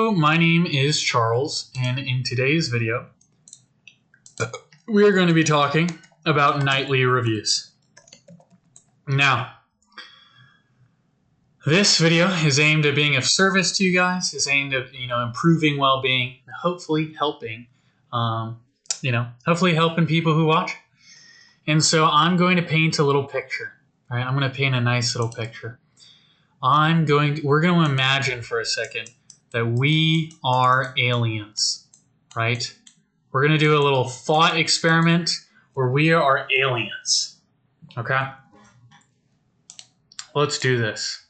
Hello, my name is Charles, and in today's video, we are going to be talking about nightly reviews. Now, this video is aimed at being of service to you guys. It's aimed at improving well-being, hopefully helping, hopefully helping people who watch. And so I'm going to paint a little picture. All right, I'm going to paint a nice little picture. We're going to imagine for a second that we are aliens, right? We're going to do a little thought experiment where we are aliens, okay? Let's do this.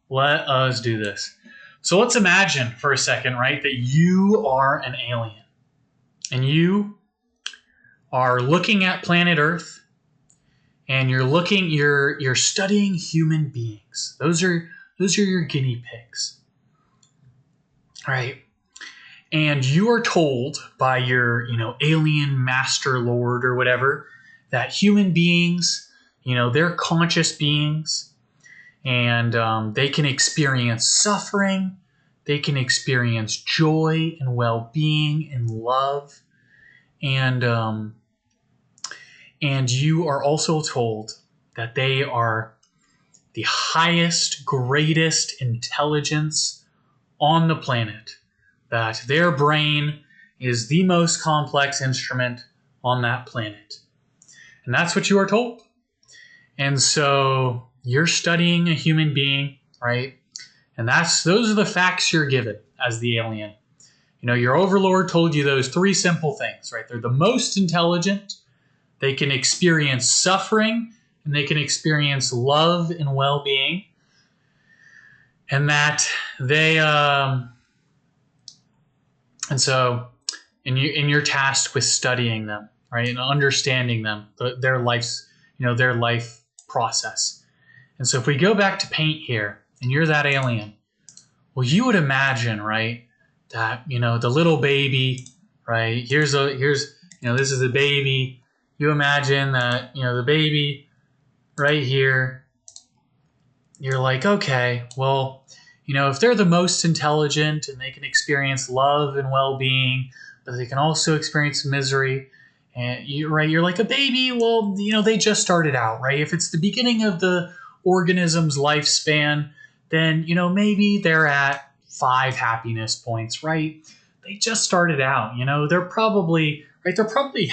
Let us do this. So let's imagine for a second, right, that you are an alien and you are looking at planet Earth and you're studying human beings. Those are your guinea pigs. All right. And you are told by your, alien master lord or whatever that human beings, they're conscious beings and they can experience suffering. They can experience joy and well-being and love. And you are also told that they are the highest, greatest intelligence on the planet, that their brain is the most complex instrument on that planet. And that's what you are told. And so you're studying a human being, right? And those are the facts you're given as the alien. Your overlord told you those three simple things, right? They're the most intelligent, they can experience suffering, and they can experience love and well-being. And that they, and so you're tasked with studying them, right? And understanding them, their life process. And so if we go back to paint here, and you're that alien, well, you would imagine, right, that, the little baby, right? This is a baby. You imagine that, the baby right here, you're like, okay, well, if they're the most intelligent and they can experience love and well-being, but they can also experience misery, and you're like a baby, well, they just started out, right? If it's the beginning of the organism's lifespan, then, maybe they're at 5 happiness points, right? They just started out, they're probably, right? They're probably,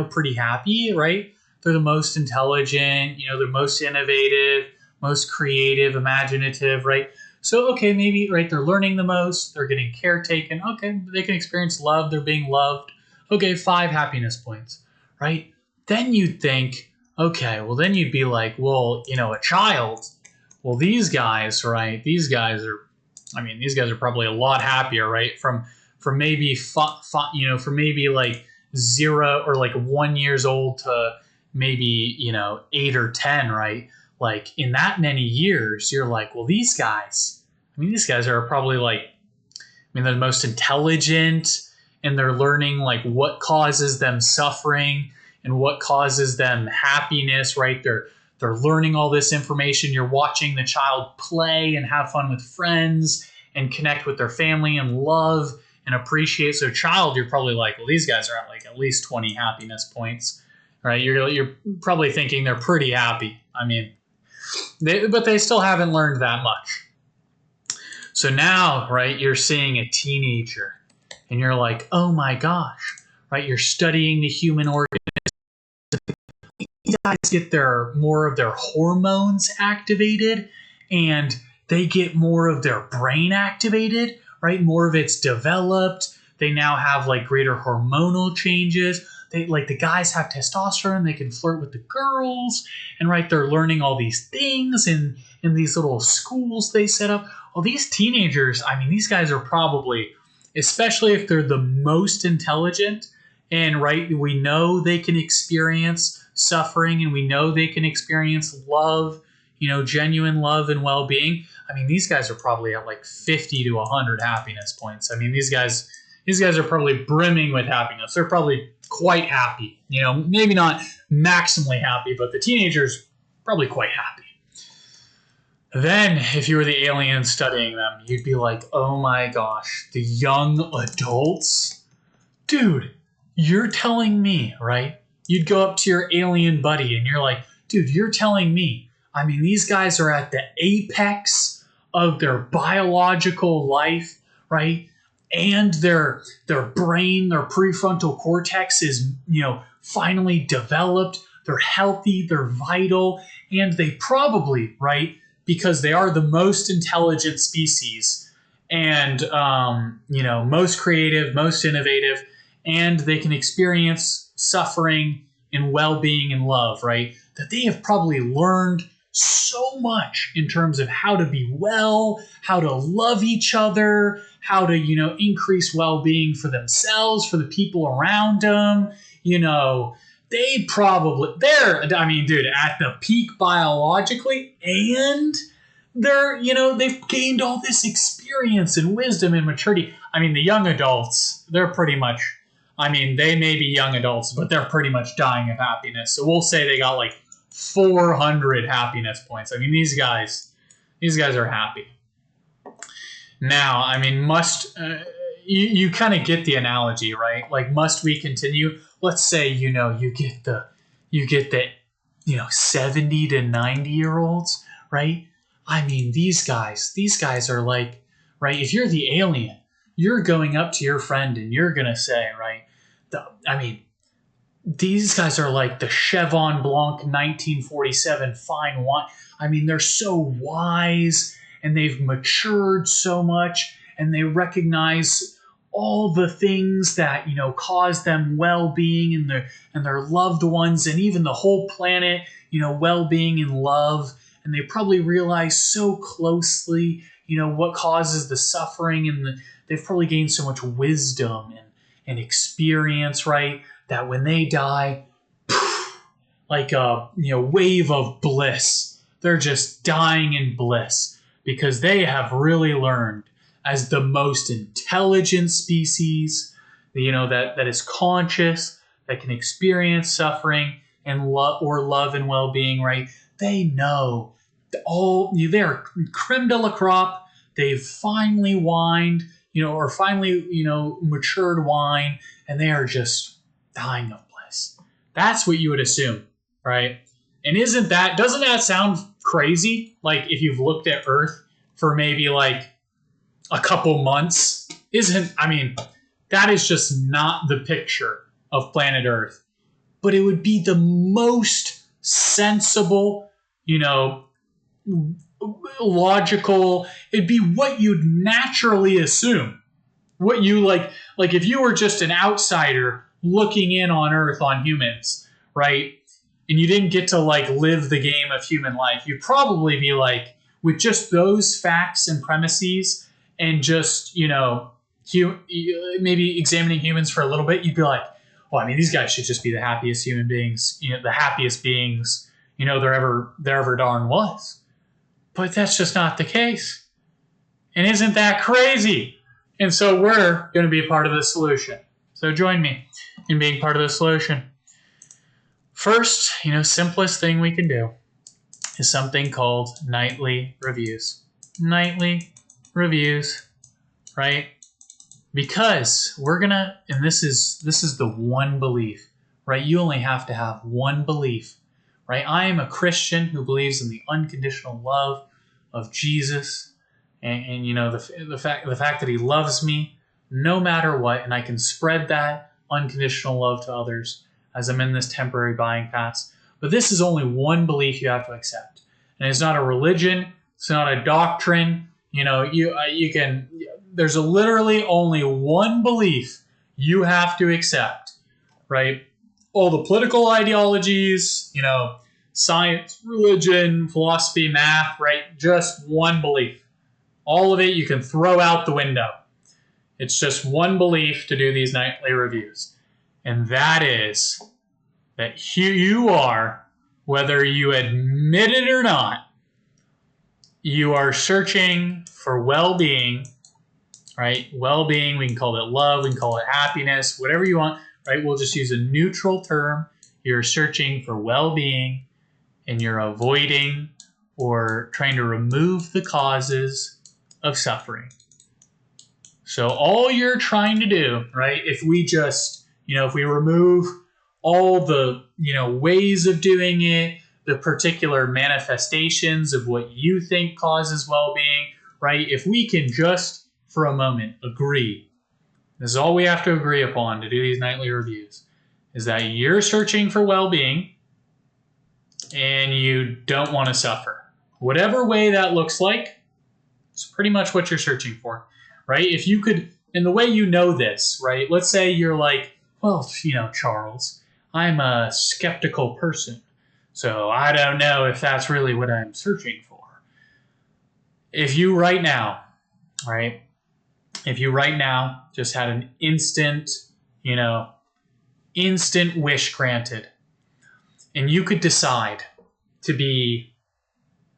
pretty happy, right? They're the most intelligent, they're most innovative, most creative, imaginative, right? So, okay, maybe, right, they're learning the most, they're getting caretaken. Okay, they can experience love, they're being loved. Okay, 5 happiness points, right? Then you'd think, okay, well, then you'd be like, well, a child, well, these guys, right, these guys are probably a lot happier, right? From maybe, from maybe like 0 or like 1 years old to maybe, 8 or 10, right? Like in that many years, you're like, well, these guys are probably like, they're the most intelligent and they're learning like what causes them suffering and what causes them happiness, right? They're learning all this information. You're watching the child play and have fun with friends and connect with their family and love and appreciate. So child, you're probably like, well, these guys are at like at least 20 happiness points, right? You're probably thinking they're pretty happy. But they still haven't learned that much. So now, right, you're seeing a teenager and you're like, oh my gosh, right? You're studying the human organism. These guys get more of their hormones activated and they get more of their brain activated, right? More of it's developed. They now have like greater hormonal changes. The guys have testosterone. They can flirt with the girls, and right, they're learning all these things in these little schools they set up. Well, these teenagers, these guys are probably, especially if they're the most intelligent, and right, we know they can experience suffering, and we know they can experience love, genuine love and well-being. These guys are probably at like 50 to 100 happiness points. These guys are probably brimming with happiness. They're probably quite happy. Maybe not maximally happy, but the teenager's probably quite happy. Then, if you were the alien studying them, you'd be like, oh my gosh, the young adults? Dude, you're telling me, right? You'd go up to your alien buddy and you're like, dude, you're telling me. I mean, these guys are at the apex of their biological life, right? And their brain, their prefrontal cortex is, finally developed. They're healthy, they're vital, and they probably, right, because they are the most intelligent species and, most creative, most innovative, and they can experience suffering and well-being and love, right? That they have probably learned so much in terms of how to be well, how to love each other, how to, increase well-being for themselves, for the people around them, dude, at the peak biologically, and they've gained all this experience and wisdom and maturity. I mean, the young adults, they're pretty much, they may be young adults, but they're pretty much dying of happiness. So we'll say they got like 400 happiness points. I mean, these guys are happy. Now, you kind of get the analogy, right? Like, must we continue? Let's say, you get the 70 to 90-year-olds, right? I mean, these guys are like, right? If you're the alien, you're going up to your friend and you're going to say, right? These guys are like the Cheval Blanc 1947 fine wine. I mean, they're so wise and they've matured so much and they recognize all the things that, cause them well-being and their loved ones and even the whole planet, well-being and love. And they probably realize so closely, what causes the suffering, and they've probably gained so much wisdom and experience, right? That when they die, like a wave of bliss, they're just dying in bliss because they have really learned as the most intelligent species, that is conscious, that can experience suffering and love and well-being, right? They know they're creme de la crop. They've finely wined, matured wine, and they are just dying of bliss. That's what you would assume, right? And doesn't that sound crazy? Like, if you've looked at Earth for maybe like a couple months, that is just not the picture of planet Earth. But it would be the most sensible, logical. It'd be what you'd naturally assume. What you like if you were just an outsider looking in on Earth, on humans, right? And you didn't get to like live the game of human life, you'd probably be like, with just those facts and premises and just, maybe examining humans for a little bit, you'd be like, well, these guys should just be the happiest human beings, the happiest beings, there ever darn was. But that's just not the case. And isn't that crazy? And so we're going to be a part of the solution. So join me in being part of the solution. First, simplest thing we can do is something called nightly reviews. Nightly reviews, right? Because and this is the one belief, right? You only have to have one belief, right? I am a Christian who believes in the unconditional love of Jesus, and the fact that he loves me no matter what, and I can spread that unconditional love to others as I'm in this temporary buying pass. But this is only one belief you have to accept, and it's not a religion, it's not a doctrine. There's literally only one belief you have to accept, right? All the political ideologies, science, religion, philosophy, math, right? Just one belief. All of it you can throw out the window. It's just one belief to do these nightly reviews. And that is that you are, whether you admit it or not, you are searching for well-being, right? Well-being, we can call it love, we can call it happiness, whatever you want, right? We'll just use a neutral term. You're searching for well-being and you're avoiding or trying to remove the causes of suffering. So all you're trying to do, right, if we just, if we remove all the, ways of doing it, the particular manifestations of what you think causes well-being, right, if we can just, for a moment, agree, this is all we have to agree upon to do these nightly reviews, is that you're searching for well-being and you don't want to suffer. Whatever way that looks like, it's pretty much what you're searching for, right? If you could, and the way you know this, right? Let's say you're like, well, Charles, I'm a skeptical person, so I don't know if that's really what I'm searching for. If you right now just had an instant wish granted, and you could decide to be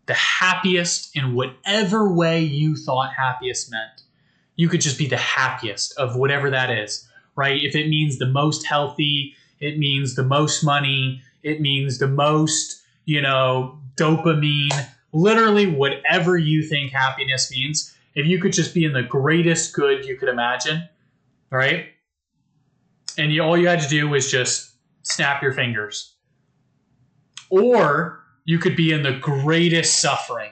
the happiest in whatever way you thought happiest meant. You could just be the happiest of whatever that is, right? If it means the most healthy, it means the most money, it means the most, dopamine, literally whatever you think happiness means. If you could just be in the greatest good you could imagine, right? And all you had to do was just snap your fingers. Or you could be in the greatest suffering,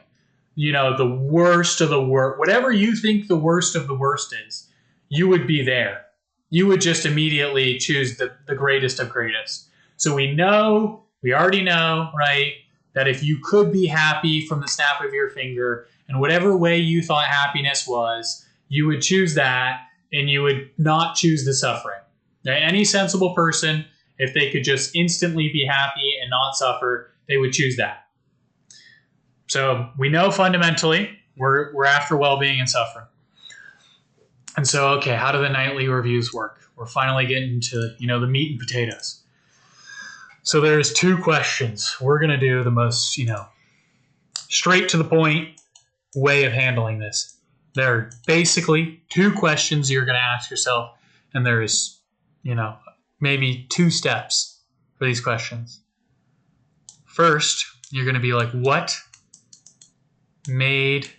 the worst of the worst. Whatever you think the worst of the worst is, you would be there. You would just immediately choose the greatest of greatest. So we already know, right, that if you could be happy from the snap of your finger, and whatever way you thought happiness was, you would choose that, and you would not choose the suffering. Now, any sensible person, if they could just instantly be happy and not suffer, they would choose that. So we know fundamentally we're after well-being and suffering. And so, okay, how do the nightly reviews work? We're finally getting to, the meat and potatoes. So there's 2 questions. We're going to do the most, straight to the point way of handling this. There are basically 2 questions you're going to ask yourself, and there is, maybe 2 steps for these questions. First, you're going to be like, what made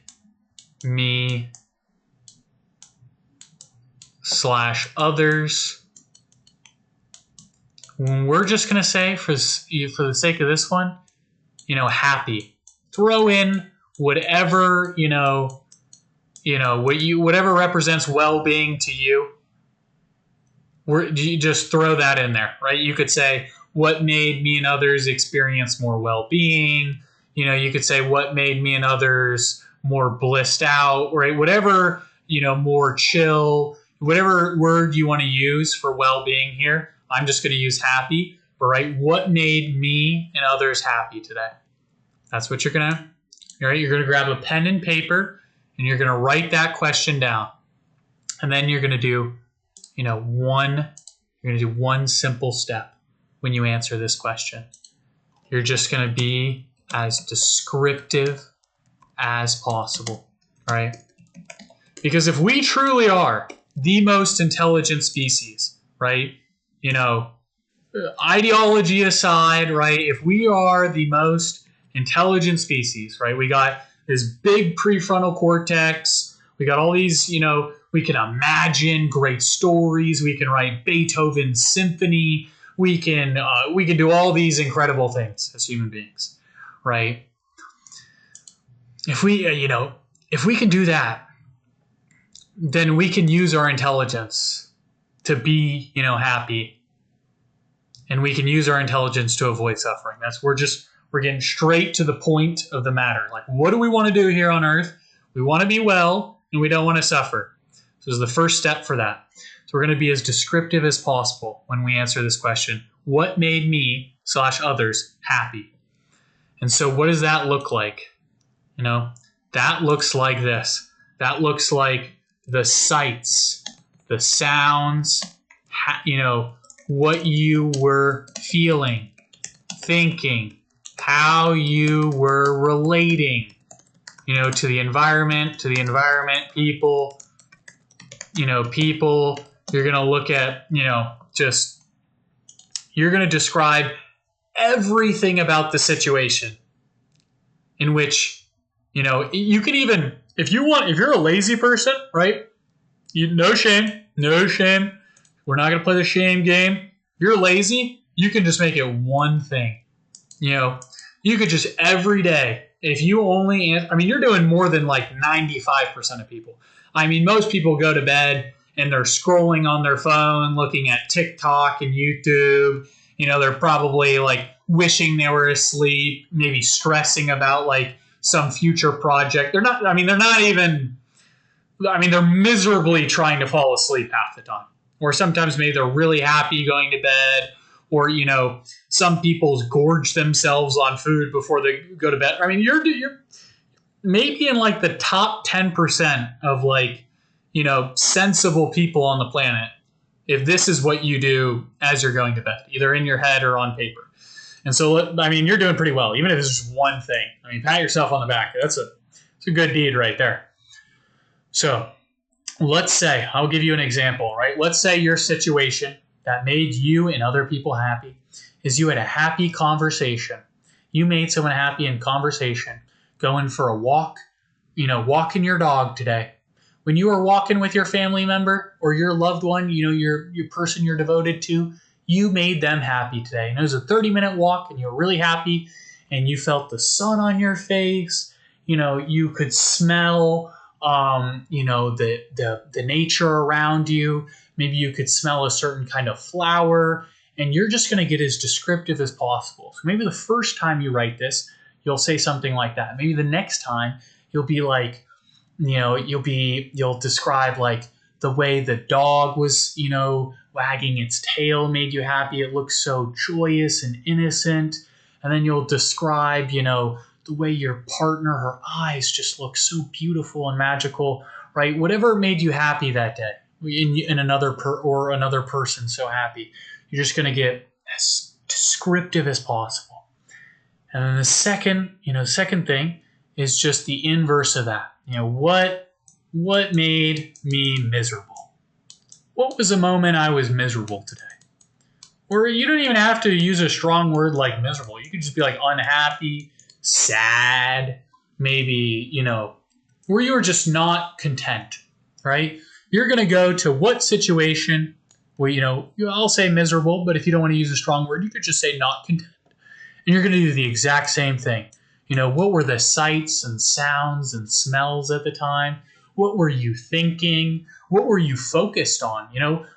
me / others? We're just going to say, for the sake of this one, happy. Throw in whatever, whatever represents well-being to you. You just throw that in there, right? You could say, what made me and others experience more well-being? You could say, what made me and others more blissed out, right? Whatever, more chill, whatever word you want to use for well-being here. I'm just going to use happy, but right, what made me and others happy today? That's what you're going to, right? You're going to grab a pen and paper, and you're going to write that question down. And then you're going to do, one simple step when you answer this question. You're just going to be as descriptive as possible, right? Because if we truly are the most intelligent species, right? Ideology aside, right? If we are the most intelligent species, right? We got this big prefrontal cortex. We got all these, we can imagine great stories. We can write Beethoven's symphony. We can do all these incredible things as human beings, right? If we can do that, then we can use our intelligence to be, happy, and we can use our intelligence to avoid suffering. We're getting straight to the point of the matter. Like, what do we want to do here on Earth? We want to be well, and we don't want to suffer. So this is the first step for that. So we're going to be as descriptive as possible when we answer this question. What made me / others happy? And so what does that look like? That looks like this. That looks like the sights, the sounds, what you were feeling, thinking, how you were relating, to the environment, people, people. You're going to look at, you're going to describe everything about the situation. in which, you can even, if you're a lazy person, right? No shame, no shame. We're not going to play the shame game. If you're lazy, you can just make it one thing. You could just every day, if you only, you're doing more than like 95% of people. Most people go to bed and they're scrolling on their phone, looking at TikTok and YouTube. They're probably like wishing they were asleep, maybe stressing about like some future project. They're miserably trying to fall asleep half the time. Or sometimes maybe they're really happy going to bed. Or, some people gorge themselves on food before they go to bed. You're maybe in like the top 10% of like, sensible people on the planet if this is what you do as you're going to bed, either in your head or on paper. And so, you're doing pretty well, even if it's just one thing. Pat yourself on the back. It's a good deed right there. So let's say, I'll give you an example, right? Let's say your situation that made you and other people happy is you had a happy conversation. You made someone happy in conversation, going for a walk, walking your dog today. When you were walking with your family member or your loved one, your person you're devoted to, you made them happy today. And it was a 30-minute walk and you were really happy and you felt the sun on your face. You could smell, the nature around you. Maybe you could smell a certain kind of flower, and you're just going to get as descriptive as possible. So maybe the first time you write this, you'll say something like that. Maybe the next time you'll be like, you'll describe like the way the dog was, wagging its tail made you happy. It looks so joyous and innocent. And then you'll describe, the way your partner, her eyes just look so beautiful and magical, right? Whatever made you happy that day in another person so happy, you're just going to get as descriptive as possible. And then the second thing is just the inverse of that. What made me miserable? What was a moment I was miserable today? Or you don't even have to use a strong word like miserable. You could just be like unhappy, sad, maybe, where you were just not content, right? You're going to go to what situation where, I'll say miserable, but if you don't want to use a strong word, you could just say not content. And you're going to do the exact same thing. What were the sights and sounds and smells at the time? What were you thinking? What were you focused on?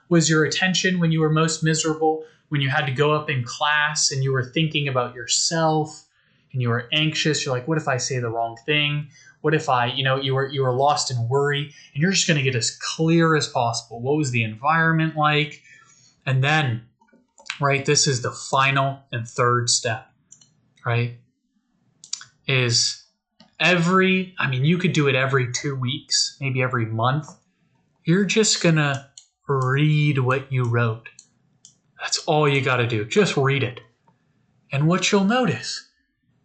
Was your attention when you were most miserable, when you had to go up in class and you were thinking about yourself and you were anxious? You're like, what if I say the wrong thing? What if you were lost in worry? And you're just going to get as clear as possible. What was the environment like? And then, right, this is the final and third step, right? Is you could do it every 2 weeks, maybe every month. You're just going to read what you wrote. That's all you got to do. Just read it. And what you'll notice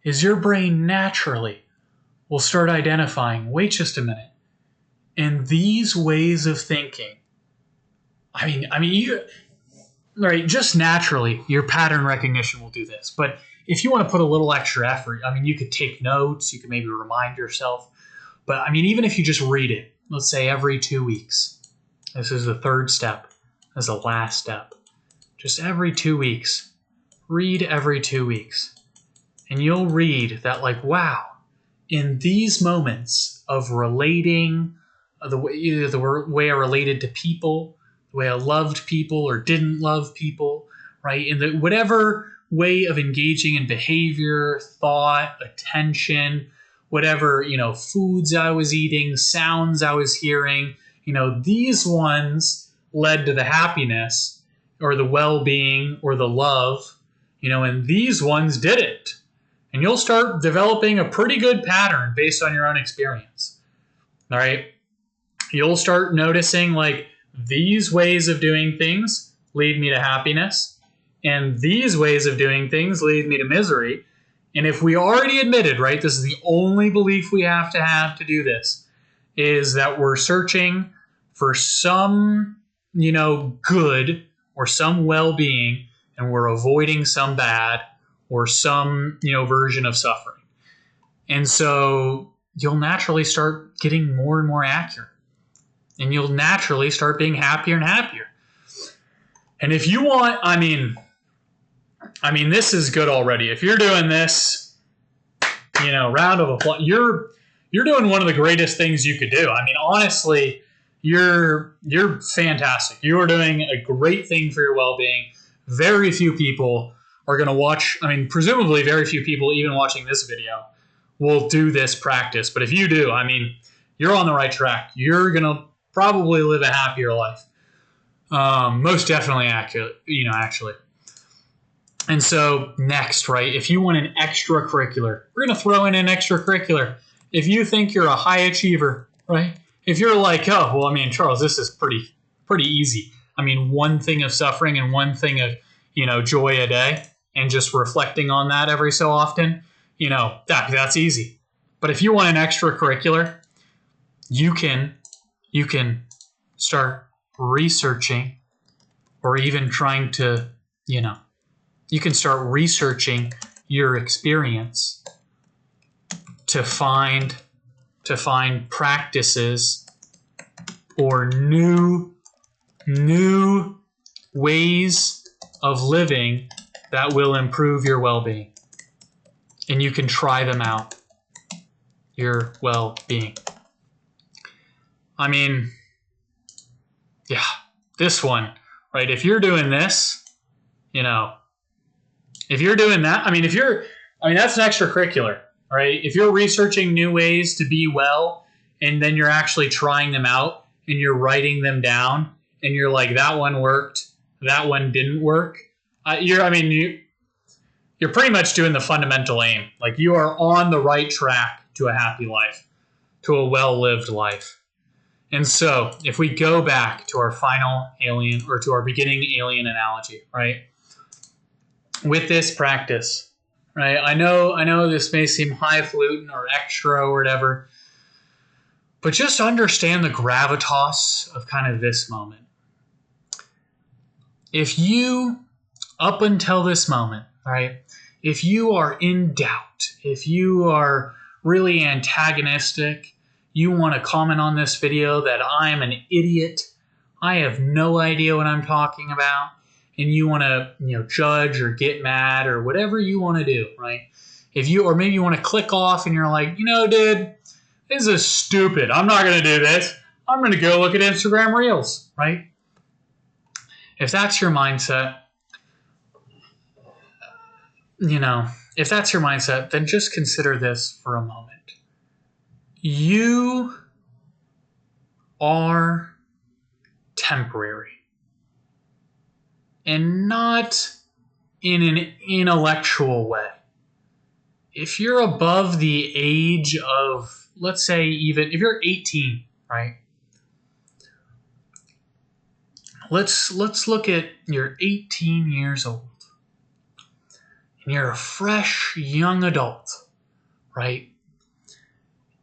is your brain naturally will start identifying, wait just a minute. And these ways of thinking, just naturally, your pattern recognition will do this. But if you want to put a little extra effort, you could take notes, you could maybe remind yourself. But even if you just read it, let's say every 2 weeks, this is the third step, as the last step. Just every 2 weeks, read every 2 weeks. And you'll read that like, wow, in these moments of relating, the way I related to people, the way I loved people or didn't love people, right? In whatever way of engaging in behavior, thought, attention, whatever, foods I was eating, sounds I was hearing, these ones led to the happiness or the well-being or the love, and these ones didn't. And you'll start developing a pretty good pattern based on your own experience. All right. You'll start noticing like these ways of doing things lead me to happiness. And these ways of doing things lead me to misery. And if we already admitted, right, this is the only belief we have to do this, is that we're searching for some, good or some well-being, and we're avoiding some bad or some, version of suffering. And so you'll naturally start getting more and more accurate. And you'll naturally start being happier and happier. And if you want, I mean, this is good already. If you're doing this, round of applause, you're doing one of the greatest things you could do. I mean, honestly, you're fantastic. You are doing a great thing for your well-being. Very few people are going to watch. I mean, presumably very few people even watching this video will do this practice. But if you do, I mean, you're on the right track. You're going to probably live a happier life. Most definitely actually. And so next, right, if you want an extracurricular, we're going to throw in an extracurricular. If you think you're a high achiever, right? If you're like, oh, well, I mean, Charles, this is pretty easy. I mean, one thing of suffering and one thing of, joy a day and just reflecting on that every so often, that's easy. But if you want an extracurricular, you can start researching or even trying to, you can start researching your experience to find practices or new ways of living that will improve your well-being. And you can try them out, your well-being. I mean, yeah, this one, right? If you're doing this, if you're doing that, that's an extracurricular, right? If you're researching new ways to be well, and then you're actually trying them out and you're writing them down and you're like, that one worked, that one didn't work. You're pretty much doing the fundamental aim. Like, you are on the right track to a happy life, to a well-lived life. And so if we go back to our final alien, or to our beginning alien analogy, right? With this practice, right? I know this may seem highfalutin or extra or whatever, but just understand the gravitas of kind of this moment. If you, up until this moment, right? If you are in doubt, if you are really antagonistic, you want to comment on this video that I'm an idiot, I have no idea what I'm talking about, and you want to, judge or get mad or whatever you want to do, right? Or maybe you want to click off and you're like, dude, this is stupid. I'm not going to do this. I'm going to go look at Instagram Reels, right? If that's your mindset, then just consider this for a moment. You are temporary. And not in an intellectual way. If you're above the age of, let's say, even if you're 18, right? Let's look at you're 18 years old. And you're a fresh young adult, right?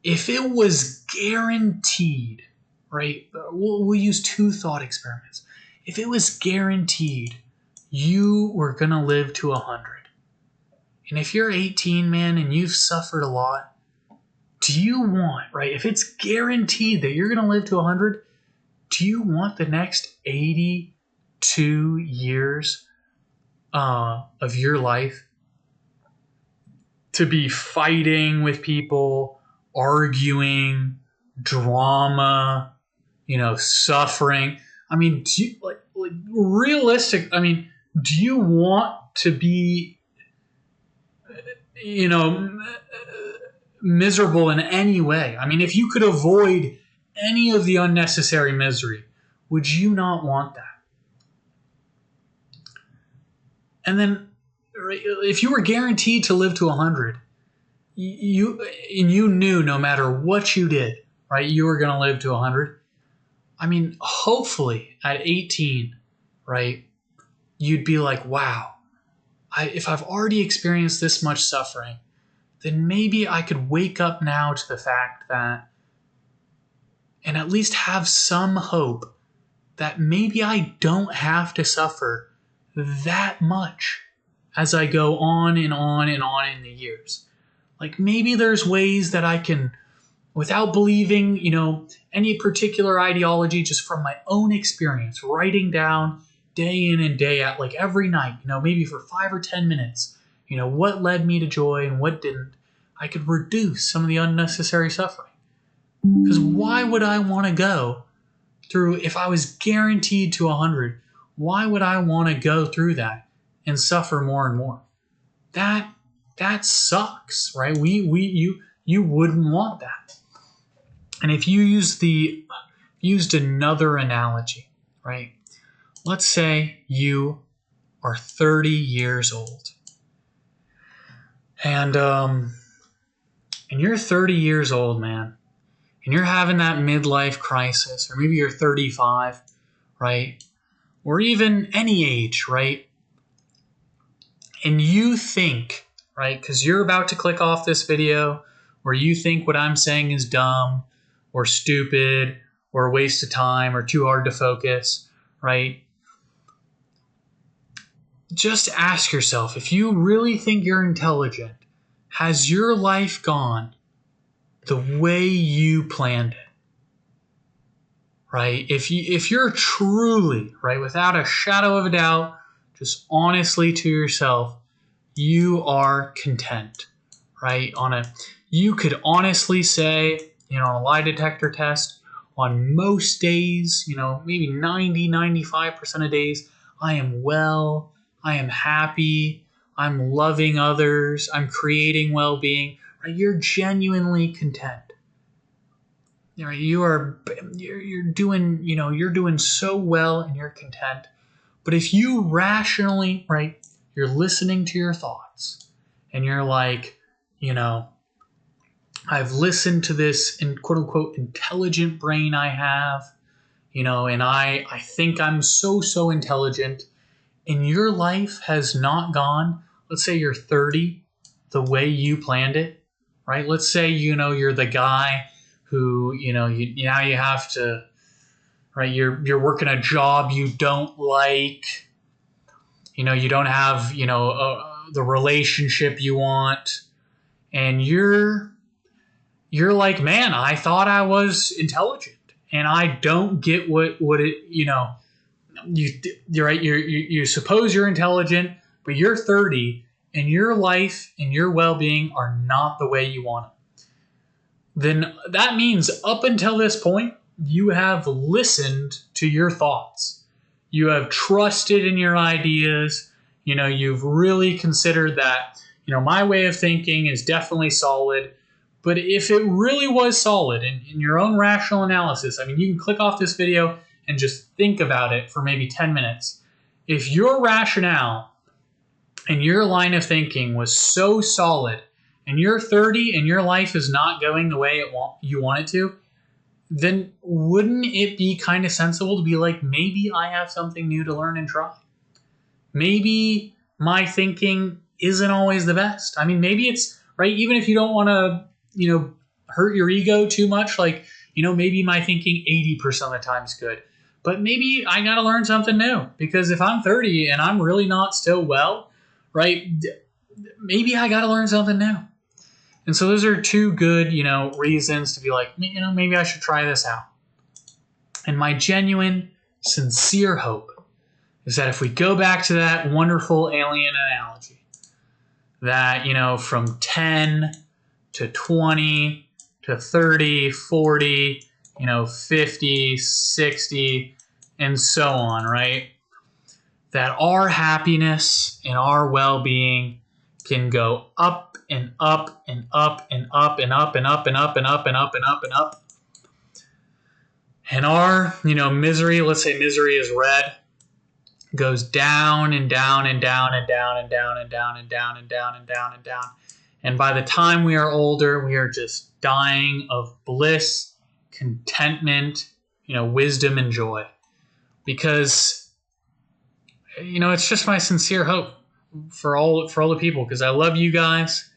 If it was guaranteed, right? We'll use two thought experiments. If it was guaranteed you were going to live to 100, and if you're 18, man, and you've suffered a lot, do you want, right? If it's guaranteed that you're going to live to 100, do you want the next 82 years of your life to be fighting with people, arguing, drama, suffering? I mean, do you, like realistic? I mean, do you want to be, miserable in any way? I mean, if you could avoid any of the unnecessary misery, would you not want that? And then, if you were guaranteed to live to 100, you knew no matter what you did, right, you were going to live to 100. I mean, hopefully at 18, right, you'd be like, wow, if I've already experienced this much suffering, then maybe I could wake up now to the fact that, and at least have some hope that maybe I don't have to suffer that much as I go on and on and on in the years. Like maybe there's ways that I can, without believing, any particular ideology, just from my own experience, writing down day in and day out, like every night, maybe for 5 or 10 minutes, what led me to joy and what didn't, I could reduce some of the unnecessary suffering. Because why would I want to go through, if I was guaranteed to 100, why would I want to go through that and suffer more and more? That sucks, right? You wouldn't want that. And if you used another analogy, right? Let's say you are 30 years old. And you're 30 years old, man. And you're having that midlife crisis, or maybe you're 35, right? Or even any age, right? And you think, right, because you're about to click off this video, or you think what I'm saying is dumb, or stupid, or a waste of time, or too hard to focus, right? Just ask yourself, if you really think you're intelligent, has your life gone the way you planned it? Right? If you're truly, right, without a shadow of a doubt, just honestly to yourself, you are content, right? You could honestly say, on a lie detector test, on most days, maybe 90-95% of days, I am well, I am happy, I'm loving others, I'm creating well-being, right? You're genuinely content. You're doing so well and you're content. But if you rationally, right, you're listening to your thoughts and you're like, I've listened to this in quote unquote intelligent brain I have, and I think I'm so intelligent, and your life has not gone, let's say you're 30, the way you planned it, right? Let's say, you're the guy who, now you have to, right? You're working a job you don't like, you don't have, the relationship you want, and you're like, man, I thought I was intelligent, and I don't get what it, you're right. You suppose you're intelligent, but you're 30, and your life and your well-being are not the way you want it. Then that means up until this point, you have listened to your thoughts. You have trusted in your ideas. You've really considered that, my way of thinking is definitely solid. But if it really was solid in your own rational analysis, you can click off this video and just think about it for maybe 10 minutes. If your rationale and your line of thinking was so solid, and you're 30 and your life is not going the way you want it to, then wouldn't it be kind of sensible to be like, maybe I have something new to learn and try? Maybe my thinking isn't always the best. Maybe it's, right, even if you don't want to, hurt your ego too much, like, maybe my thinking 80% of the time is good. But maybe I got to learn something new, because if I'm 30 and I'm really not still well, right, maybe I got to learn something new. And so those are two good, reasons to be like, maybe I should try this out. And my genuine, sincere hope is that if we go back to that wonderful alien analogy, that, from 10 to 20 to 30, 40, 50, 60, and so on, right? That our happiness and our well-being can go up and up and up and up and up and up and up and up and up and up and up. And our, misery, let's say misery is red, goes down and down and down and down and down and down and down and down and down and down. And by the time we are older, we are just dying of bliss, contentment, wisdom and joy. Because, it's just my sincere hope for all the people, because I love you guys.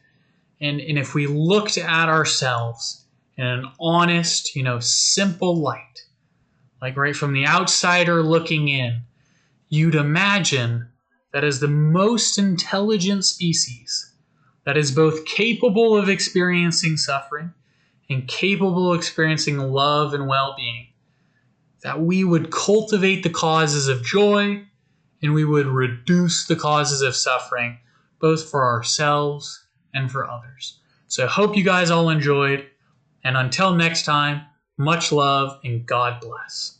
And if we looked at ourselves in an honest, simple light, like right from the outsider looking in, you'd imagine that as the most intelligent species, that is both capable of experiencing suffering and capable of experiencing love and well-being, that we would cultivate the causes of joy and we would reduce the causes of suffering, both for ourselves and for others. So I hope you guys all enjoyed. And until next time, much love and God bless.